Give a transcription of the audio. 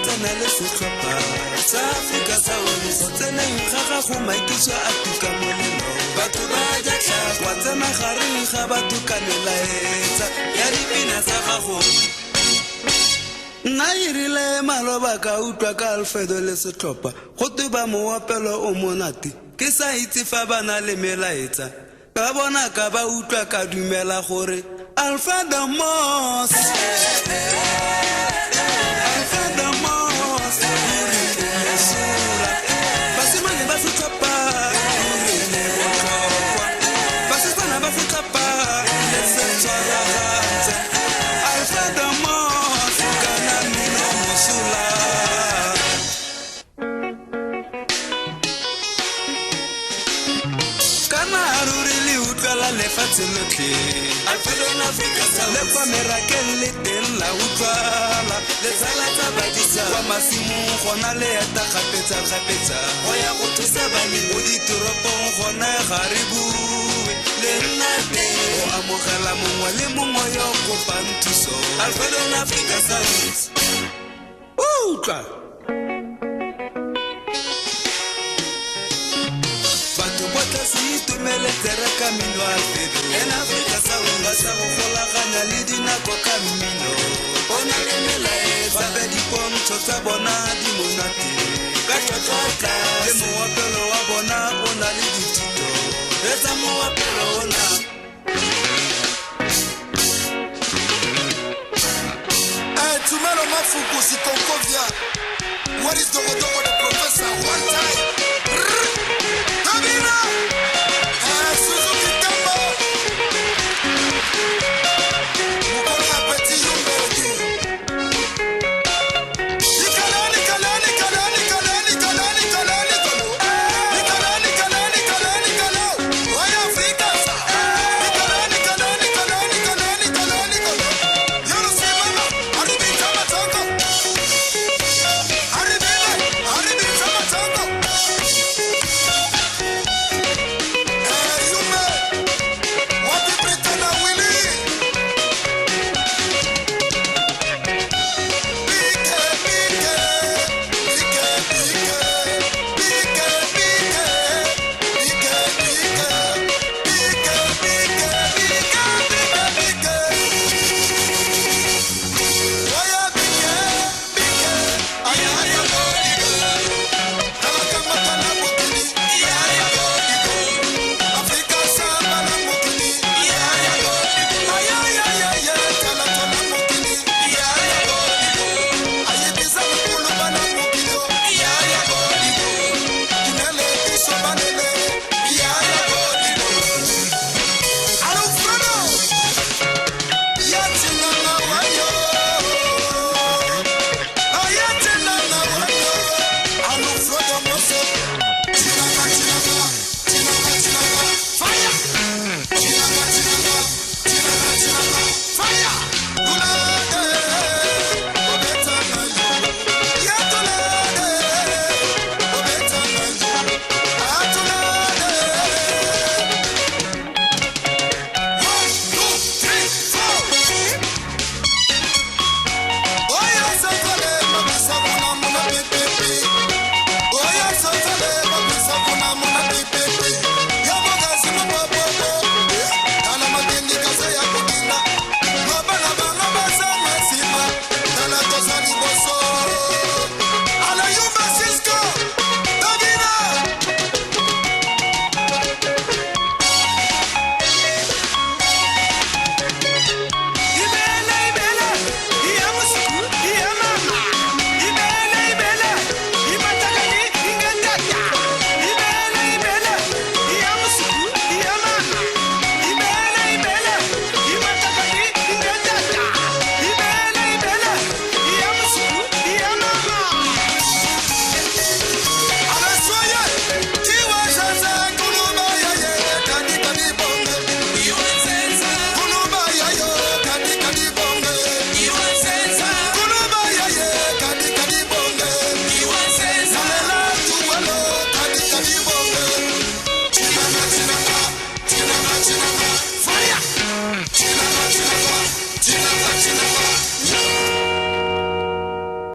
tsena le setlhopha sa Afrika sa one go tsena nkgaga go maikitso a tuka molelo batho ba ja tlhago wa tsena gareng ga batho ka melaetsa ya dipina tsa gago nna irile maloba ka utlwa ka Alfredo le setlhopha go tuba moopelo o monate ke sa itse fa bana le melaetsa ka bona ka ba utlwa ka dumela gore Alfredo Moss Alfredo na Afrika sa le kwa merakele teng la utlwala le tsala tsa badisa kwa masimo gona le eta gapetsa go ya go thusa bani mo ditoropong gona ga re bue le nna teng go amogela mongwe le mongwe yo kopang thuso Alfredo na Afrika sa utlwa batho botla se itumele tere ka mino Alfredo en Afrika sa unga sa go golaganya le dinako ka mmino bona le melaetsa be dipontsho tsa bona di monate ka tlotla le moopelo wa bona o na le ditito etsa moopelo ona Tumelo Mafuku si ton convient. What is the order